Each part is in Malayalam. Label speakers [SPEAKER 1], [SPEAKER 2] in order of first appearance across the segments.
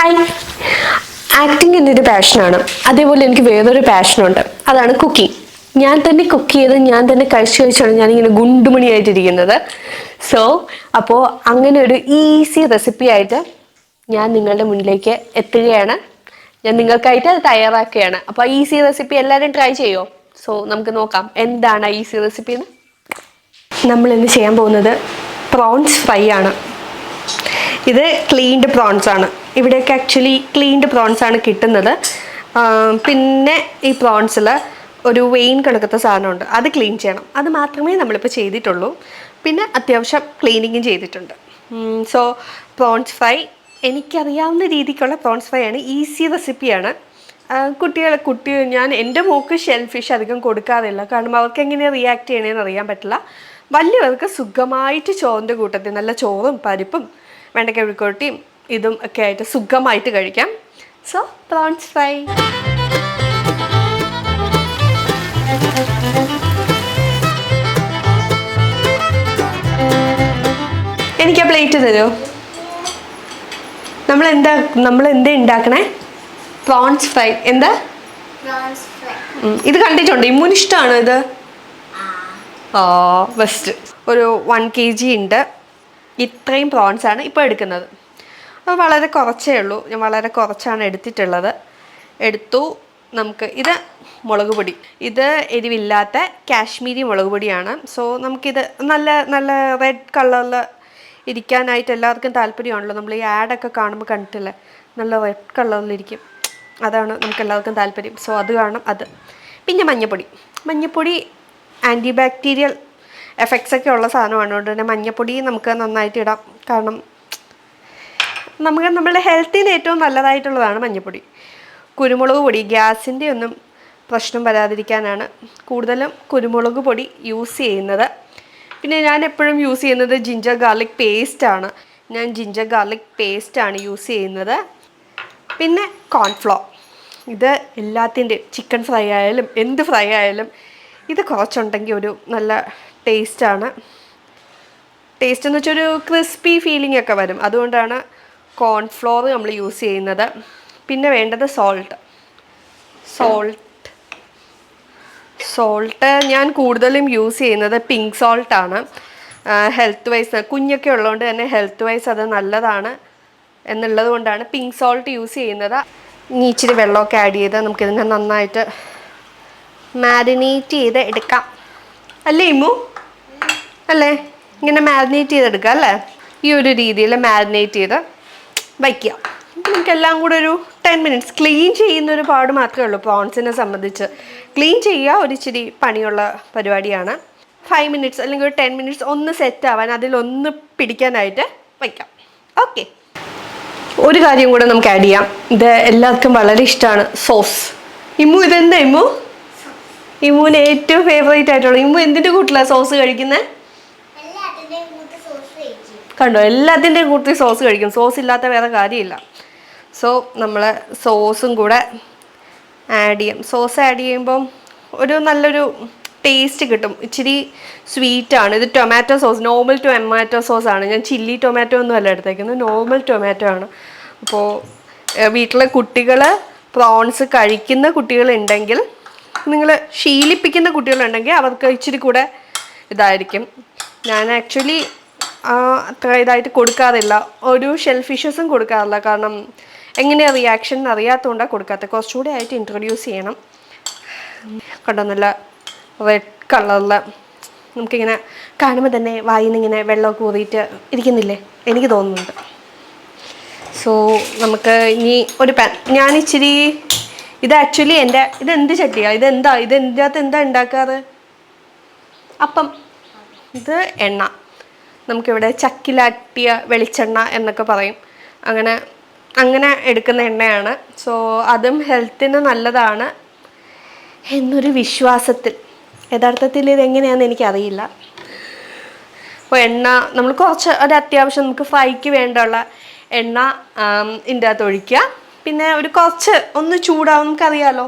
[SPEAKER 1] ഹായ്. ആക്ടിങ് എൻ്റെ ഒരു പാഷനാണ്. അതേപോലെ എനിക്ക് വേറൊരു പാഷനുണ്ട്, അതാണ് കുക്കിംഗ്. ഞാൻ തന്നെ കുക്ക് ചെയ്ത് ഞാൻ തന്നെ കഴിച്ചാണ് ഞാനിങ്ങനെ ഗുണ്ടുമണിയായിട്ടിരിക്കുന്നത്. അപ്പോൾ അങ്ങനെ ഒരു ഈസി റെസിപ്പി ആയിട്ട് ഞാൻ നിങ്ങളുടെ മുന്നിലേക്ക് എത്തുകയാണ്. ഞാൻ നിങ്ങൾക്കായിട്ട് അത് തയ്യാറാക്കുകയാണ്. അപ്പോൾ ഈസി റെസിപ്പി എല്ലാവരും ട്രൈ ചെയ്യുമോ? നമുക്ക് നോക്കാം എന്താണ് ഈസി റെസിപ്പി എന്ന്. നമ്മൾ ഇന്ന് ചെയ്യാൻ പോകുന്നത് പ്രോൺസ് ഫ്രൈ ആണ്. ഇത് ക്ലീൻഡ് പ്രോൺസ് ആണ്. ഇവിടെയൊക്കെ ആക്ച്വലി ക്ലീൻഡ് പ്രോൺസ് ആണ് കിട്ടുന്നത്. പിന്നെ ഈ പ്രോൺസിൽ ഒരു വെയിൻ കണക്കത്തെ സാധനമുണ്ട്, അത് ക്ലീൻ ചെയ്യണം. അത് മാത്രമേ നമ്മളിപ്പോൾ ചെയ്തിട്ടുള്ളൂ. പിന്നെ അത്യാവശ്യം ക്ലീനിങ്ങും ചെയ്തിട്ടുണ്ട്. പ്രോൺസ് ഫ്രൈ എനിക്കറിയാവുന്ന രീതിക്കുള്ള പ്രോൺസ് ഫ്രൈ ആണ്. ഈസി റെസിപ്പിയാണ്. ഞാൻ എൻ്റെ മോക്ക് ഷെൽ ഫിഷ് അധികം കൊടുക്കാറില്ല, കാരണം അവർക്ക് എങ്ങനെ റിയാക്ട് ചെയ്യണമെന്ന് അറിയാൻ പറ്റില്ല. വലിയവർക്ക് സുഖമായിട്ട് ചോറിൻ്റെ കൂട്ടത്തിൽ നല്ല ചോറും പരിപ്പും വെണ്ടയ്ക്ക മെഴുക്കുവരട്ടിയും ഇതും ഒക്കെ ആയിട്ട് സുഖമായിട്ട് കഴിക്കാം. Prawns fry. എനിക്ക് ആ പ്ലേറ്റ് തരുമോ? നമ്മൾ എന്താ ഉണ്ടാക്കണേ? Prawns fry. എന്താ ഇത് കണ്ടിട്ടുണ്ടോ? ഇമ്മൂന് ഇഷ്ടമാണോ ഇത്? ബെസ്റ്റ്. ഒരു 1 kg ഉണ്ട്. ഇത്രയും പ്രോൺസാണ് ഇപ്പോൾ എടുക്കുന്നത്. അത് വളരെ കുറച്ചേ ഉള്ളൂ. ഞാൻ വളരെ കുറച്ചാണ് എടുത്തിട്ടുള്ളത്. ഇത് മുളക് പൊടി. ഇത് എരിവില്ലാത്ത കാശ്മീരി മുളക് പൊടിയാണ്. നമുക്കിത് നല്ല നല്ല റെഡ് കളറിൽ ഇരിക്കാനായിട്ട് എല്ലാവർക്കും താല്പര്യമാണല്ലോ. നമ്മൾ ഈ ആഡൊക്കെ കാണുമ്പോൾ കണ്ടിട്ടില്ലേ, നല്ല റെഡ് കളറിലിരിക്കും. അതാണ് നമുക്ക് എല്ലാവർക്കും താല്പര്യം. അത് കാണും. അത് പിന്നെ മഞ്ഞൾപ്പൊടി ആൻറ്റി ബാക്ടീരിയൽ എഫക്ട്സ് ഒക്കെ ഉള്ള സാധനമാണ്. അതുകൊണ്ട് തന്നെ മഞ്ഞൾപ്പൊടി നമുക്ക് നന്നായിട്ട് ഇടാം, കാരണം നമ്മളുടെ ഹെൽത്തിന് ഏറ്റവും നല്ലതായിട്ടുള്ളതാണ് മഞ്ഞൾപ്പൊടി. കുരുമുളക് പൊടി ഗ്യാസിൻ്റെ ഒന്നും പ്രശ്നം വരാതിരിക്കാനാണ് കൂടുതലും കുരുമുളക് പൊടി യൂസ് ചെയ്യുന്നത്. പിന്നെ ഞാൻ എപ്പോഴും യൂസ് ചെയ്യുന്നത് ജിഞ്ചർ ഗാർലിക് പേസ്റ്റാണ്. യൂസ് ചെയ്യുന്നത്. പിന്നെ കോൺഫ്ലോർ. ഇത് എല്ലാത്തിൻ്റെയും ചിക്കൻ ഫ്രൈ ആയാലും എന്ത് ഫ്രൈ ആയാലും ഇത് കുറച്ചുണ്ടെങ്കിൽ ഒരു നല്ല ടേസ്റ്റ് എന്ന് വെച്ചാൽ ഒരു ക്രിസ്പി ഫീലിംഗ് ഒക്കെ വരും. അതുകൊണ്ടാണ് കോൺഫ്ലോർ നമ്മൾ യൂസ് ചെയ്യുന്നത്. പിന്നെ വേണ്ടത് സോൾട്ട് ഞാൻ കൂടുതലും യൂസ് ചെയ്യുന്നത് പിങ്ക് സോൾട്ടാണ്. ഹെൽത്ത് വൈസ് കുഞ്ഞൊക്കെ ഉള്ളതുകൊണ്ട് തന്നെ ഹെൽത്ത് വൈസ് അത് നല്ലതാണ് എന്നുള്ളത് കൊണ്ടാണ് പിങ്ക് സോൾട്ട് യൂസ് ചെയ്യുന്നത്. ഇനി ഇച്ചിരി വെള്ളമൊക്കെ ആഡ് ചെയ്ത് നമുക്കിതിനെ നന്നായിട്ട് മാരിനേറ്റ് ചെയ്ത് എടുക്കാം. അല്ലേ ഇമ്മു? അല്ലേ? ഇങ്ങനെ മാരിനേറ്റ് ചെയ്തെടുക്കാം അല്ലേ? ഈ ഒരു രീതിയിൽ മാരിനേറ്റ് ചെയ്ത് വയ്ക്കുക. നമുക്കെല്ലാം കൂടെ ഒരു 10 minutes. ക്ലീൻ ചെയ്യുന്നൊരു പാട് മാത്രമേ ഉള്ളൂ പ്രോൺസിനെ സംബന്ധിച്ച്. ക്ലീൻ ചെയ്യുക ഒരു ഇച്ചിരി പണിയുള്ള പരിപാടിയാണ്. 5 minutes അല്ലെങ്കിൽ ഒരു 10 minutes ഒന്ന് സെറ്റ് ആവാൻ, അതിലൊന്ന് പിടിക്കാനായിട്ട് വയ്ക്കാം. ഓക്കെ. ഒരു കാര്യം കൂടെ നമുക്ക് ആഡ് ചെയ്യാം. ഇത് എല്ലാവർക്കും വളരെ ഇഷ്ടമാണ്, സോസ്. ഇമ്മു ഇതെന്താ ഇമ്മുവിന് ഏറ്റവും ഫേവറേറ്റ് ആയിട്ടുള്ള? ഇമ്മു എന്തിൻ്റെ കൂട്ടിലാണ് സോസ് കഴിക്കുന്നത്? കണ്ടോ, എല്ലാത്തിൻ്റെയും കൂട്ടി സോസ് കഴിക്കും. സോസ് ഇല്ലാത്ത വേറെ കാര്യമില്ല. നമ്മൾ സോസും കൂടെ ആഡ് ചെയ്യും. സോസ് ആഡ് ചെയ്യുമ്പം ഒരു നല്ലൊരു ടേസ്റ്റ് കിട്ടും. ഇച്ചിരി സ്വീറ്റാണ്. ഇത് ടൊമാറ്റോ സോസ്, നോർമൽ ടൊമാറ്റോ സോസാണ്. ഞാൻ ചില്ലി ടൊമാറ്റോ ഒന്നും അല്ല എടുത്തേക്കുന്നത്, നോർമൽ ടൊമാറ്റോ ആണ്. അപ്പോൾ വീട്ടിലെ കുട്ടികൾ പ്രോൺസ് കഴിക്കുന്ന കുട്ടികളുണ്ടെങ്കിൽ, നിങ്ങൾ ശീലിപ്പിക്കുന്ന കുട്ടികളുണ്ടെങ്കിൽ അവർക്ക് ഇച്ചിരി കൂടെ ഇതായിരിക്കും. ഞാൻ ആക്ച്വലി അത്ര ഇതായിട്ട് കൊടുക്കാറില്ല. ഒരു ഷെൽ ഫിഷസും കൊടുക്കാറില്ല, കാരണം എങ്ങനെയാണ് റിയാക്ഷൻ അറിയാത്തതുകൊണ്ടാണ് കൊടുക്കാത്തത്. കുറച്ചുകൂടെ ആയിട്ട് ഇൻട്രൊഡ്യൂസ് ചെയ്യണം. കണ്ടോ, നല്ല റെഡ് കളറിൽ നമുക്കിങ്ങനെ കാണുമ്പോൾ തന്നെ വായിൽ നിന്ന് ഇങ്ങനെ വെള്ളമൊക്കെ ഊറിയിട്ട് ഇരിക്കുന്നില്ലേ? എനിക്ക് തോന്നുന്നുണ്ട്. നമുക്ക് ഇനി ഒരു പാൻ. ഞാനിച്ചിരി ഇത് ആക്ച്വലി ഇതെന്ത് ചട്ടിയാണ്? ഇതിൻ്റെ അകത്ത് എന്താ ഉണ്ടാക്കാറ്? അപ്പം. ഇത് എണ്ണ. നമുക്കിവിടെ ചക്കിലാട്ടിയ വെളിച്ചെണ്ണ എന്നൊക്കെ പറയും. അങ്ങനെ എടുക്കുന്ന എണ്ണയാണ്. അതും ഹെൽത്തിന് നല്ലതാണ് എന്നൊരു വിശ്വാസത്തിൽ. യഥാർത്ഥത്തിൽ ഇതെങ്ങനെയാണെന്ന് എനിക്കറിയില്ല. അപ്പോൾ എണ്ണ നമ്മൾ ഒരു അത്യാവശ്യം നമുക്ക് ഫ്രൈക്ക് വേണ്ടുള്ള എണ്ണ ഇതിൻ്റെ അകത്ത് ഒഴിക്കുക. പിന്നെ ഒരു കുറച്ച് ഒന്ന് ചൂടാവും. നമുക്കറിയാമല്ലോ,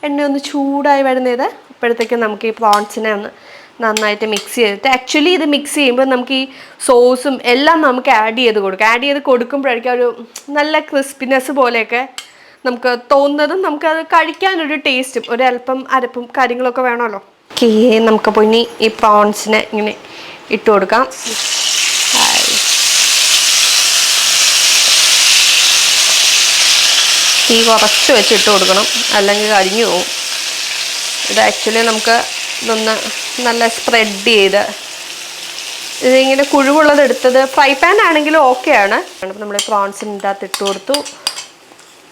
[SPEAKER 1] എണ്ണ ഒന്ന് ചൂടായി വരുന്നത്. അപ്പോഴത്തേക്കും നമുക്ക് ഈ പ്രോൺസിനെ ഒന്ന് നന്നായിട്ട് മിക്സ് ചെയ്തിട്ട് ആക്ച്വലി ഇത് മിക്സ് ചെയ്യുമ്പോൾ നമുക്ക് ഈ സോസും എല്ലാം നമുക്ക് ആഡ് ചെയ്ത് കൊടുക്കുമ്പോഴായിരിക്കും ഒരു നല്ല ക്രിസ്പിനെസ് പോലെയൊക്കെ നമുക്ക് തോന്നുന്നതും നമുക്കത് കഴിക്കാനൊരു ടേസ്റ്റും ഒരല്പം അരപ്പും കാര്യങ്ങളൊക്കെ വേണമല്ലോ. ഓക്കേ, നമുക്കപ്പോൾ ഇനി ഈ പ്രോൺസിനെ ഇങ്ങനെ ഇട്ട് കൊടുക്കാം. തീ കുറച്ച് വെച്ച് ഇട്ട് കൊടുക്കണം, അല്ലെങ്കിൽ കരിഞ്ഞു പോവും. ഇത് ആക്ച്വലി നമുക്ക് ഇതൊന്ന് നല്ല സ്പ്രെഡ് ചെയ്ത് ഇതിങ്ങനെ കുഴിവുള്ളത് എടുത്തത് ഫ്രൈ പാൻ ആണെങ്കിലും ഓക്കെയാണ്. അപ്പോൾ നമ്മൾ പ്രോൺസിൻ്റെ അകത്ത് ഇട്ട് കൊടുത്തു.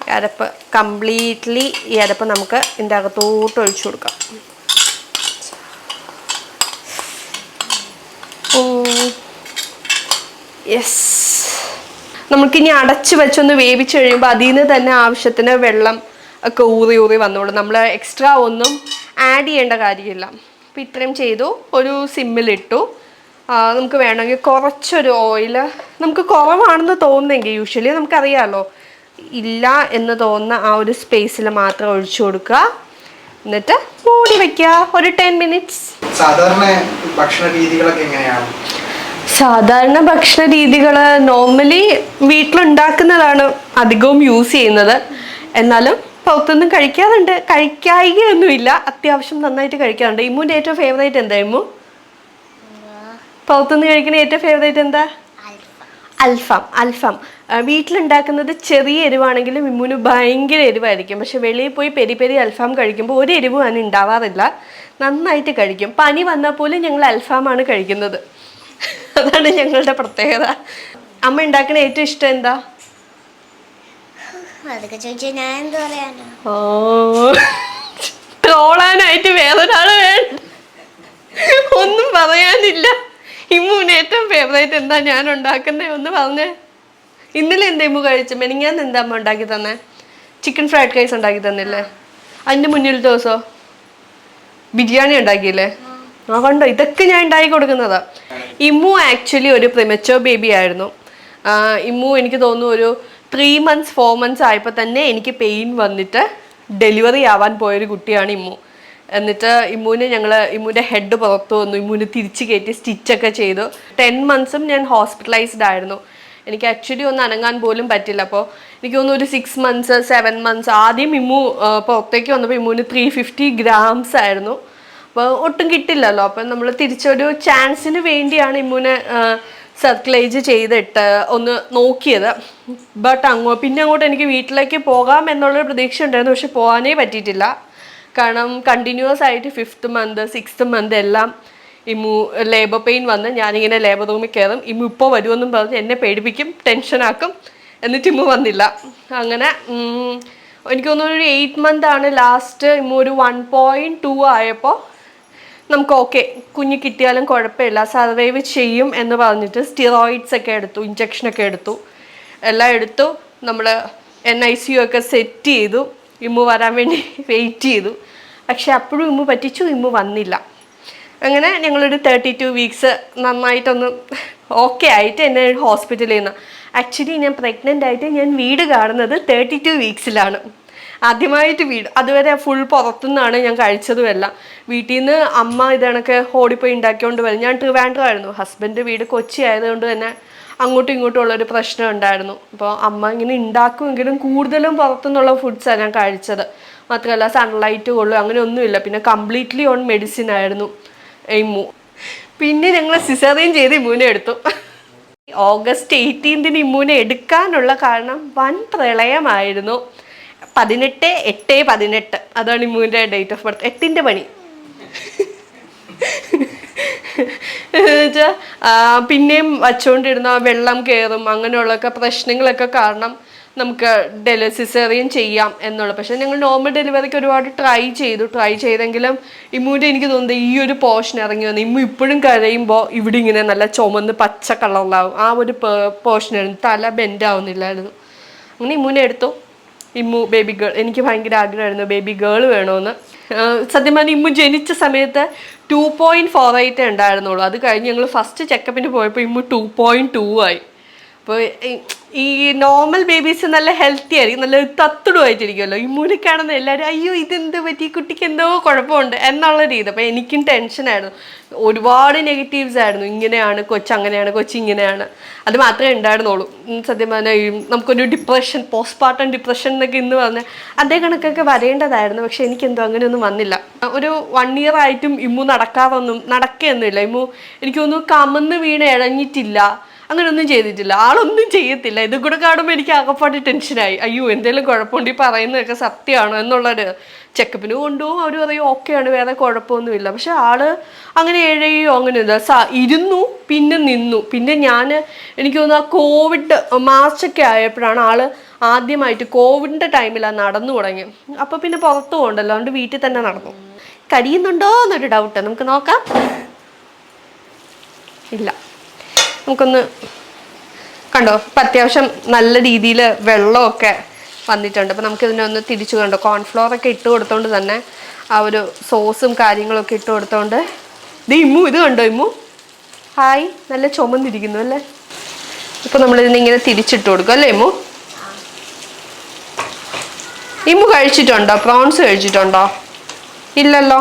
[SPEAKER 1] ഈ അരപ്പ് കംപ്ലീറ്റ്ലി ഈ അരപ്പ് നമുക്ക് ഇതിൻ്റെ അകത്തോട്ട് ഒഴിച്ചു കൊടുക്കാം. യെസ്, നമുക്കിനി അടച്ച് വെച്ചൊന്ന് വേവിച്ച് കഴിയുമ്പോൾ അതിൽ നിന്ന് തന്നെ ആവശ്യത്തിന് വെള്ളം ഒക്കെ ഊറി വന്നോളൂ. നമ്മൾ എക്സ്ട്രാ ഒന്നും ആഡ് ചെയ്യേണ്ട കാര്യമില്ല. അപ്പോൾ ഇത്രയും ചെയ്തു, ഒരു സിമ്മിലിട്ടു. നമുക്ക് വേണമെങ്കിൽ കുറച്ചൊരു ഓയിൽ നമുക്ക് കുറവാണെന്ന് തോന്നുന്നെങ്കിൽ, യൂഷ്വലി നമുക്കറിയാമല്ലോ, ഇല്ല എന്ന് തോന്നുന്ന ആ ഒരു സ്പേസിൽ മാത്രം ഒഴിച്ചു കൊടുക്കുക. എന്നിട്ട് മൂടി വയ്ക്കുക ഒരു 10 മിനിറ്റ്സ്.
[SPEAKER 2] സാധാരണ ഭക്ഷണ രീതികളൊക്കെ എങ്ങനെയാണ്?
[SPEAKER 1] സാധാരണ ഭക്ഷണ രീതികൾ നോർമലി വീട്ടിലുണ്ടാക്കുന്നതാണ് അധികവും യൂസ് ചെയ്യുന്നത്. എന്നാലും പുറത്തൊന്നും കഴിക്കാറുണ്ട്, കഴിക്കായികയൊന്നുമില്ല, അത്യാവശ്യം നന്നായിട്ട് കഴിക്കാറുണ്ട്. ഇമ്മുൻ്റെ ഏറ്റവും ഫേവറേറ്റ് എന്താ? ഇമ്മു പുറത്തുനിന്ന് കഴിക്കുന്ന ഏറ്റവും ഫേവറേറ്റ് എന്താ? അൽഫാം. വീട്ടിലുണ്ടാക്കുന്നത് ചെറിയ എരിവാണെങ്കിലും ഇമ്മുന് ഭയങ്കര എരിവായിരിക്കും. പക്ഷെ വെളിയിൽ പോയി പെരി അൽഫാം കഴിക്കുമ്പോൾ ഒരു എരിവും അതിന് ഉണ്ടാവാറില്ല, നന്നായിട്ട് കഴിക്കും. പനി വന്നാൽ പോലും ഞങ്ങൾ അൽഫാമാണ് കഴിക്കുന്നത്. അതാണ് ഞങ്ങളുടെ പ്രത്യേകത. അമ്മ ഉണ്ടാക്കുന്ന ഏറ്റവും ഇഷ്ടം എന്താ? ട്രോളാനായിട്ട് വേറൊരാള് വേണം, ഒന്നും പറയാനില്ല. ഇമ്മുന് ഏറ്റവും ഫേവറേറ്റ് എന്താ ഞാൻ ഉണ്ടാക്കുന്നേ? ഒന്ന് പറഞ്ഞേ. ഇന്നലെ എന്താ ഇമ്മു കഴിച്ചു? മെനിങ്ങാന്ന് എന്താ അമ്മ ഉണ്ടാക്കി തന്നെ? ചിക്കൻ ഫ്രൈഡ് റൈസ് ഉണ്ടാക്കി തന്നില്ലേ? അതിൻ്റെ മുന്നിലത്തെ ദിവസം ബിരിയാണി ഉണ്ടാക്കിയില്ലേ? ആ കണ്ടോ, ഇതൊക്കെ ഞാൻ ഉണ്ടാക്കി കൊടുക്കുന്നതാ. ഇമ്മു ആക്ച്വലി ഒരു പ്രിമച്വർ ബേബി ആയിരുന്നു. ഇമ്മു എനിക്ക് തോന്നുന്നു ഒരു 3 months 4 months ആയപ്പോൾ തന്നെ എനിക്ക് പെയിൻ വന്നിട്ട് ഡെലിവറി ആവാൻ പോയൊരു കുട്ടിയാണ് ഇമ്മു. എന്നിട്ട് ഇമ്മുവിൻ്റെ ഹെഡ് പുറത്തു വന്നു, ഇമ്മുവിന് തിരിച്ച് കയറ്റി സ്റ്റിച്ചൊക്കെ ചെയ്തു. 10 months ഞാൻ ഹോസ്പിറ്റലൈസ്ഡ് ആയിരുന്നു. എനിക്ക് ആക്ച്വലി ഒന്ന് അനങ്ങാൻ പോലും പറ്റില്ല. അപ്പോൾ എനിക്ക് തോന്നുന്നു ഒരു 6 months 7 months ആദ്യം ഇമ്മു പുറത്തേക്ക് വന്നപ്പോൾ ഇമ്മുവിന് 350 grams ആയിരുന്നു. അപ്പോൾ ഒട്ടും കിട്ടില്ലല്ലോ. അപ്പം നമ്മൾ തിരിച്ചൊരു ചാൻസിന് വേണ്ടിയാണ് ഇമ്മുനെ സർക്കുലേജ് ചെയ്തിട്ട് ഒന്ന് നോക്കിയത്. ബട്ട് പിന്നെ അങ്ങോട്ട് എനിക്ക് വീട്ടിലേക്ക് പോകാം എന്നുള്ളൊരു പ്രതീക്ഷ ഉണ്ടായിരുന്നു. പക്ഷെ പോകാനേ പറ്റിയിട്ടില്ല. കാരണം കണ്ടിന്യൂസ് ആയിട്ട് 5th month 6th month എല്ലാം ഇമ്മു ലേബർ പെയിൻ വന്ന് ഞാനിങ്ങനെ ലേബർ റൂമിൽ കയറും. ഇമ്മു ഇപ്പോൾ വരുമെന്നും പറഞ്ഞ് എന്നെ പേടിപ്പിക്കും, ടെൻഷനാക്കും. എന്നിട്ട് ഇമ്മു വന്നില്ല. അങ്ങനെ എനിക്ക് തോന്നുന്നു ഒരു 8 month ആണ് ലാസ്റ്റ്. ഇമ്മു ഒരു 1.2 ആയപ്പോൾ നമുക്ക് ഓക്കെ, കുഞ്ഞ് കിട്ടിയാലും കുഴപ്പമില്ല, സർവൈവ് ചെയ്യും എന്ന് പറഞ്ഞിട്ട് സ്റ്റിറോയിഡ്സ് ഒക്കെ എടുത്തു, ഇഞ്ചക്ഷനൊക്കെ എടുത്തു, എല്ലാം എടുത്തു. നമ്മൾ NICU ഒക്കെ സെറ്റ് ചെയ്തു. ഇമ്മു വരാൻ വേണ്ടി വെയിറ്റ് ചെയ്തു. പക്ഷെ അപ്പോഴും ഇമ്മു പറ്റിച്ചു, ഇമ്മു വന്നില്ല. അങ്ങനെ ഞങ്ങളൊരു 32 weeks നന്നായിട്ടൊന്ന് ഓക്കെ ആയിട്ട് എന്നെ ഹോസ്പിറ്റലിൽ നിന്ന്. ആക്ച്വലി ഞാൻ പ്രഗ്നൻ്റ് ആയിട്ട് ഞാൻ വീട് കാണുന്നത് 32 weeksലാണ്. ആദ്യമായിട്ട് വീട്, അതുവരെ ഫുൾ പുറത്തുനിന്നാണ് ഞാൻ കഴിച്ചതുമല്ല. വീട്ടിൽ നിന്ന് അമ്മ ഇതണൊക്കെ ഓടിപ്പോയി ഉണ്ടാക്കിക്കൊണ്ട് വരും. ഞാൻ ട്രിവാൻഡ്രമായിരുന്നു, ഹസ്ബൻഡ് വീട് കൊച്ചി ആയതുകൊണ്ട് തന്നെ അങ്ങോട്ടും ഇങ്ങോട്ടും ഉള്ളൊരു പ്രശ്നം ഉണ്ടായിരുന്നു. അപ്പോൾ അമ്മ ഇങ്ങനെ ഉണ്ടാക്കുമെങ്കിലും കൂടുതലും പുറത്തുനിന്നുള്ള ഫുഡ്സാണ് ഞാൻ കഴിച്ചത്. മാത്രമല്ല സൺലൈറ്റ് കൊള്ളും അങ്ങനെ ഒന്നുമില്ല. പിന്നെ കംപ്ലീറ്റ്ലി ഓൺ മെഡിസിൻ ആയിരുന്നു ഇമ്മു. പിന്നെ ഞങ്ങൾ സിസേറിയൻ ചെയ്ത് ഇമ്മുവിനെ എടുത്തു. August 18 ഇമ്മുവിനെ എടുക്കാനുള്ള കാരണം വൻ പ്രളയമായിരുന്നു. 18/8/18 അതാണ് ഇമ്മുവിൻ്റെ ഡേറ്റ് ഓഫ് ബർത്ത്. 8ൻ്റെ പണി എന്നുവെച്ചാൽ പിന്നെയും വച്ചുകൊണ്ടിരുന്ന വെള്ളം കയറും അങ്ങനെയുള്ളൊക്കെ പ്രശ്നങ്ങളൊക്കെ കാരണം നമുക്ക് സിസേറിയൻ ചെയ്യാം എന്നുള്ളത്. പക്ഷേ ഞങ്ങൾ നോർമൽ ഡെലിവറിക്ക് ഒരുപാട് ട്രൈ ചെയ്തെങ്കിലും ഇമ്മുവിൻ്റെ എനിക്ക് തോന്നുന്നത് ഈ ഒരു പോർഷൻ ഇറങ്ങി വന്നു. ഇമ്മു ഇപ്പോഴും കരയുമ്പോൾ ഇവിടെ ഇങ്ങനെ നല്ല ചുമന്ന് പച്ച കളറിലാവും. ആ ഒരു പോർഷനായിരുന്നു, തല ബെൻഡാവുന്നില്ലായിരുന്നു. അങ്ങനെ ഇമ്മുവിനെ എടുത്തു. ഇമ്മു ബേബി ഗേൾ, എനിക്ക് ഭയങ്കര ആഗ്രഹമായിരുന്നു ബേബി ഗേൾ വേണമെന്ന്. സത്യം പറഞ്ഞാൽ ഇമ്മു ജനിച്ച സമയത്ത് 2.48 ഉണ്ടായിരുന്നുള്ളൂ. അത് കഴിഞ്ഞ് ഞങ്ങൾ ഫസ്റ്റ് ചെക്കപ്പിന് പോയപ്പോൾ ഇമ്മു 2.2 ആയി. ഇപ്പോൾ ഈ നോർമൽ ബേബീസ് നല്ല ഹെൽത്തി ആയിരിക്കും, നല്ല തത്തുടുമായിട്ടിരിക്കുമല്ലോ. ഈ മൂലക്കാണെന്ന് എല്ലാവരും അയ്യോ ഇതെന്ത് പറ്റി, കുട്ടിക്ക് എന്തോ കുഴപ്പമുണ്ട് എന്നുള്ള രീതി. അപ്പോൾ എനിക്കും ടെൻഷനായിരുന്നു, ഒരുപാട് നെഗറ്റീവ്സ് ആയിരുന്നു. ഇങ്ങനെയാണ് കൊച്ച്, അങ്ങനെയാണ് കൊച്ച്, ഇങ്ങനെയാണ്. അത് മാത്രമേ ഉണ്ടായിരുന്നുള്ളൂ. സത്യം പറഞ്ഞാൽ നമുക്കൊരു ഡിപ്രഷൻ, പോസ്റ്റ്പാർട്ടം ഡിപ്രഷൻ എന്നൊക്കെ ഇന്ന് പറഞ്ഞാൽ അതേ കണക്കൊക്കെ വരേണ്ടതായിരുന്നു. പക്ഷെ എനിക്കെന്തോ അങ്ങനെയൊന്നും വന്നില്ല. ഒരു 1 year ആയിട്ടും ഇമ്മു നടക്കുകയൊന്നുമില്ല. ഇമ്മു എനിക്ക് തോന്നുന്നു കമന്ന് വീണ് ഇഴഞ്ഞിട്ടില്ല, അങ്ങനെയൊന്നും ചെയ്തിട്ടില്ല. ആളൊന്നും ചെയ്യത്തില്ല. ഇത് കൂടെ കാണുമ്പോൾ എനിക്ക് ആകെപ്പാട് ടെൻഷനായി. അയ്യോ എന്തെങ്കിലും കുഴപ്പമുണ്ട്, ഈ പറയുന്നതൊക്കെ സത്യമാണോ എന്നുള്ളൊരു. ചെക്കപ്പിന് കൊണ്ടുപോകും, അവർ പറയും ഓക്കെയാണ്, വേറെ കുഴപ്പമൊന്നുമില്ല. പക്ഷെ ആള് അങ്ങനെ എഴയോ അങ്ങനെയൊന്നുമില്ല. ഇരുന്നു പിന്നെ നിന്നു. പിന്നെ എനിക്ക് തോന്നുന്നു ആ കോവിഡ് മാർച്ചൊക്കെ ആയപ്പോഴാണ് ആള് ആദ്യമായിട്ട് കോവിഡിൻ്റെ ടൈമിലാണ് നടന്നു തുടങ്ങി. അപ്പോൾ പിന്നെ പുറത്തു പോകണ്ടല്ലോ, അതുകൊണ്ട് വീട്ടിൽ തന്നെ നടന്നു. കരിയുന്നുണ്ടോ എന്നൊരു ഡൗട്ട്, നമുക്ക് നോക്കാം. ഇല്ല, നമുക്കൊന്ന് കണ്ടോ, ഇപ്പം അത്യാവശ്യം നല്ല രീതിയിൽ വെള്ളമൊക്കെ വന്നിട്ടുണ്ട്. അപ്പം നമുക്കിതിനെ ഒന്ന് തിരിച്ചു കണ്ടോ, കോൺഫ്ലോറൊക്കെ ഇട്ട് കൊടുത്തോണ്ട് തന്നെ ആ ഒരു സോസും കാര്യങ്ങളൊക്കെ ഇട്ട് കൊടുത്തോണ്ട്. ഇമ്മു ഇത് കണ്ടോ, ഇമ്മു ഹായ്, നല്ല ചുമന്നിരിക്കുന്നു അല്ലേ. ഇപ്പം നമ്മളിതിനെ തിരിച്ചിട്ട് കൊടുക്കും അല്ലേ ഇമ്മു. ഇമ്മു കഴിച്ചിട്ടുണ്ടോ, പ്രോൺസ് കഴിച്ചിട്ടുണ്ടോ? ഇല്ലല്ലോ,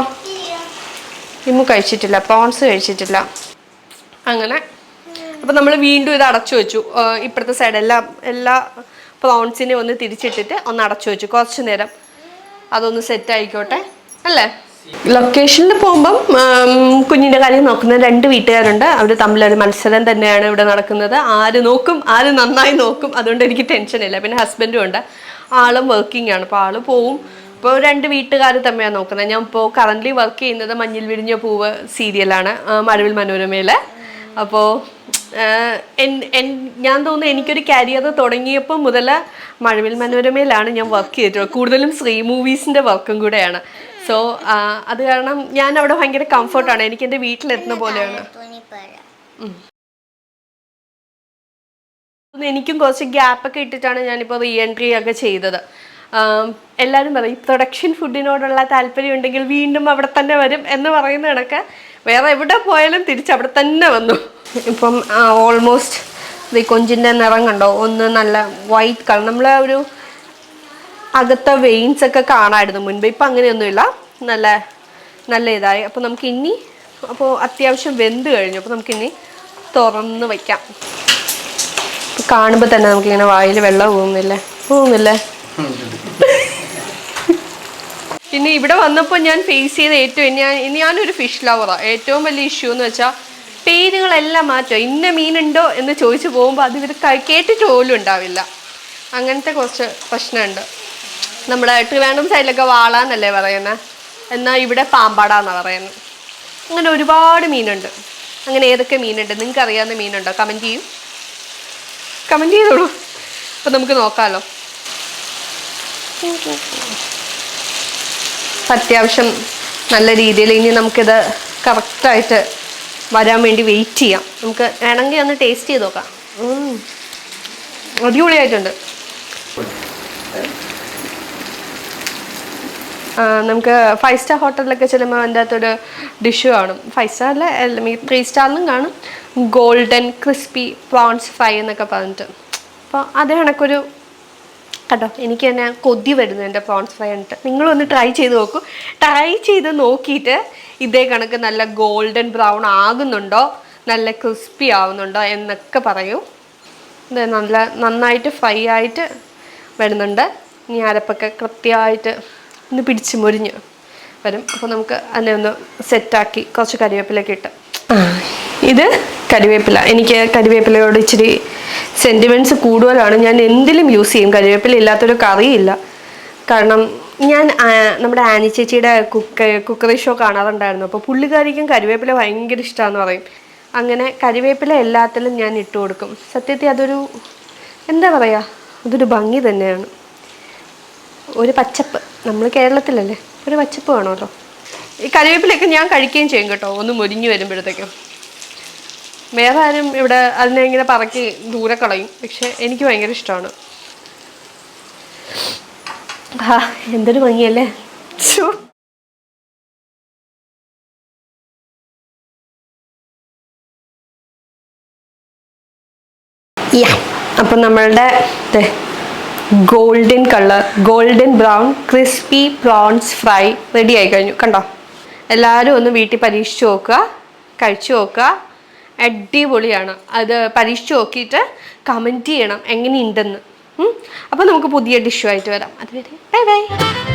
[SPEAKER 1] ഇമ്മു കഴിച്ചിട്ടില്ല, പ്രോൺസ് കഴിച്ചിട്ടില്ല. അങ്ങനെ അപ്പം നമ്മൾ വീണ്ടും ഇത് അടച്ചു വെച്ചു. ഇപ്പുറത്തെ സൈഡ് എല്ലാ പ്രോൺസിനെ ഒന്ന് തിരിച്ചിട്ടിട്ട് ഒന്ന് അടച്ചു വെച്ചു കുറച്ച് നേരം. അതൊന്ന് സെറ്റ് ആയിക്കോട്ടെ അല്ലേ. ലൊക്കേഷനിൽ പോകുമ്പം കുഞ്ഞിൻ്റെ കാര്യം നോക്കുന്ന 2 വീട്ടുകാരുണ്ട്. അവർ തമ്മിലൊരു മത്സരം തന്നെയാണ് ഇവിടെ നടക്കുന്നത്. ആര് നോക്കും, ആര് നന്നായി നോക്കും, അതുകൊണ്ട് എനിക്ക് ടെൻഷനില്ല. പിന്നെ ഹസ്ബൻഡും ഉണ്ട്, ആളും വർക്കിംഗ് ആണ്. അപ്പോൾ ആള് പോവും. ഇപ്പോൾ 2 വീട്ടുകാർ തമ്മിലാണ് നോക്കുന്നത്. ഞാൻ ഇപ്പോൾ കറൻ്റ്ലി വർക്ക് ചെയ്യുന്നത് മഞ്ഞിൽ വിരിഞ്ഞ പൂവ് സീരിയലാണ്, മഴവിൽ മനോരമയിൽ. അപ്പോൾ ഞാൻ തോന്നുന്നു എനിക്കൊരു കരിയർ തുടങ്ങിയപ്പോൾ മുതൽ മഴവിൽ മനോരമയിലാണ് ഞാൻ വർക്ക് ചെയ്തിട്ടുള്ളത്. കൂടുതലും ശ്രീ മൂവീസിൻ്റെ വർക്കും കൂടെയാണ്. സോ അത് കാരണം ഞാൻ അവിടെ ഭയങ്കര കംഫർട്ടാണ്, എനിക്ക് എൻ്റെ വീട്ടിലെത്തുന്ന പോലെയാണ്. എനിക്കും കുറച്ച് ഗ്യാപ്പൊക്കെ ഇട്ടിട്ടാണ് ഞാനിപ്പോൾ റീ എൻട്രി ഒക്കെ ചെയ്തത്. എല്ലാവരും പറയും പ്രൊഡക്ഷൻ ഫുഡിനോടുള്ള താല്പര്യം ഉണ്ടെങ്കിൽ വീണ്ടും അവിടെ തന്നെ വരും എന്ന് പറയുന്ന കണക്ക് വേറെ എവിടെ പോയാലും തിരിച്ചവിടെ തന്നെ വന്നു. ഇപ്പം ഓൾമോസ്റ്റ് കൊഞ്ചിൻ്റെ നിറം കണ്ടോ, ഒന്ന് നല്ല വൈറ്റ് കളർ. നമ്മൾ ഒരു അകത്തെ വെയിൻസ് ഒക്കെ കാണാമായിരുന്നു മുൻപ്, ഇപ്പം അങ്ങനെയൊന്നുമില്ല, നല്ല നല്ല ഇതായി. അപ്പോൾ നമുക്കിനി അത്യാവശ്യം വെന്ത് കഴിഞ്ഞു. അപ്പോൾ നമുക്കിനി തുറന്ന് വയ്ക്കാം. കാണുമ്പോൾ തന്നെ നമുക്കിങ്ങനെ വായിൽ വെള്ളം പോകുന്നില്ലേ. പിന്നെ ഇവിടെ വന്നപ്പോൾ ഞാൻ ഫേസ് ചെയ്ത ഞാനൊരു ഫിഷ് ലവറാണ്. ഏറ്റവും വലിയ ഇഷ്യൂ എന്ന് വെച്ചാൽ പേരുകളെല്ലാം മാറ്റം. ഇന്ന മീനുണ്ടോ എന്ന് ചോദിച്ചു പോകുമ്പോൾ അത് ഇവർ കേട്ടിട്ട് പോലും ഉണ്ടാവില്ല. അങ്ങനത്തെ കുറച്ച് പ്രശ്നമുണ്ട്. നമ്മുടെ ട്രിവാൻഡ്രം സൈഡിലൊക്കെ വാളാന്നല്ലേ പറയുന്നത്, എന്നാൽ ഇവിടെ പാമ്പാടാന്നാണ് പറയുന്നത്. അങ്ങനെ ഒരുപാട് മീനുണ്ട്. അങ്ങനെ ഏതൊക്കെ മീനുണ്ട്, നിങ്ങൾക്ക് അറിയാവുന്ന മീനുണ്ടോ? കമൻറ്റ് ചെയ്തോളൂ. അപ്പോൾ നമുക്ക് നോക്കാമല്ലോ. അത്യാവശ്യം നല്ല രീതിയിൽ ഇനി നമുക്കിത് കറക്റ്റായിട്ട് വരാൻ വേണ്ടി വെയിറ്റ് ചെയ്യാം. നമുക്ക് വേണമെങ്കിൽ ഒന്ന് ടേസ്റ്റ് ചെയ്ത് നോക്കാം. അടിപൊളിയായിട്ടുണ്ട്. നമുക്ക് 5 സ്റ്റാർ ഹോട്ടലിലൊക്കെ ചെല്ലുമ്പോൾ അതിൻ്റെ അകത്തൊരു ഡിഷ് കാണും. 5 സ്റ്റാറിൽ 3 സ്റ്റാറിലും കാണും, ഗോൾഡൻ ക്രിസ്പി പ്രോൺസ് ഫ്രൈ എന്നൊക്കെ പറഞ്ഞിട്ട്. അപ്പോൾ അത് കണക്കൊരു കേട്ടോ, എനിക്ക് തന്നെ കൊതി വരുന്നു എൻ്റെ പ്രോൺസ് ഫ്രൈ കണ്ടിട്ട്. നിങ്ങളൊന്ന് ട്രൈ ചെയ്ത് നോക്കൂ. ട്രൈ ചെയ്ത് നോക്കിയിട്ട് ഇതേ കണക്ക് നല്ല ഗോൾഡൻ ബ്രൗൺ ആകുന്നുണ്ടോ, നല്ല ക്രിസ്പി ആവുന്നുണ്ടോ എന്നൊക്കെ പറയൂ. ഇത് നന്നായിട്ട് ഫ്രൈ ആയിട്ട് വരുന്നുണ്ട്. ഇനി അരപ്പൊക്കെ കൃത്യമായിട്ട് ഒന്ന് പിടിച്ച് മുരിഞ്ഞ് വരും. അപ്പോൾ നമുക്ക് അതിനെ ഒന്ന് സെറ്റാക്കി കുറച്ച് കരിവേപ്പിലൊക്കെ ഇട്ട്. ഇത് കരിവേപ്പില. എനിക്ക് കരിവേപ്പിലയോട് ഇച്ചിരി സെൻറ്റിമെൻറ്റ്സ് കൂടുതലാണ്. ഞാൻ എന്തിലും യൂസ് ചെയ്യും. കരിവേപ്പില ഇല്ലാത്തൊരു കറിയില്ല. കാരണം ഞാൻ നമ്മുടെ ആനി ചേച്ചിയുടെ കുക്കറി ഷോ കാണാറുണ്ടായിരുന്നു. അപ്പോൾ പുള്ളിക്കാരിക്കും കരിവേപ്പില ഭയങ്കര ഇഷ്ടമാണെന്ന് പറയും. അങ്ങനെ കരിവേപ്പില എല്ലാത്തിലും ഞാൻ ഇട്ട് കൊടുക്കും. സത്യത്തിൽ അതൊരു എന്താ പറയുക, അതൊരു ഭംഗി തന്നെയാണ്. ഒരു പച്ചപ്പ്, നമ്മൾ കേരളത്തിലല്ലേ, ഒരു പച്ചപ്പ് വേണമല്ലോ. ഈ കരിവേപ്പിലൊക്കെ ഞാൻ കഴിക്കുകയും ചെയ്യും കേട്ടോ, ഒന്ന് മുരിഞ്ഞ് വരുമ്പോഴത്തേക്കും. വേറെ ആരും ഇവിടെ അതിനെ ഇങ്ങനെ പറക്കി ദൂരെ കളയും. പക്ഷെ എനിക്ക് ഭയങ്കര ഇഷ്ടമാണ്. എന്തൊരു ഭംഗിയല്ലേ. Yeah. അപ്പം നമ്മളുടെ golden colour, golden brown crispy prawns fry ready ആയി കഴിഞ്ഞു. കണ്ടോ? എല്ലാവരും ഒന്ന് വീട്ടിൽ പരീക്ഷിച്ച് നോക്കുക, കഴിച്ചു നോക്കുക. അടിപൊളിയാണ്. അത് പരീക്ഷിച്ച് നോക്കിയിട്ട് കമൻറ്റ് ചെയ്യണം എങ്ങനെയുണ്ടെന്ന്. അപ്പോൾ നമുക്ക് പുതിയ ഡിഷുമായിട്ട് വരാം. അതുവരെ ബൈ ബൈ.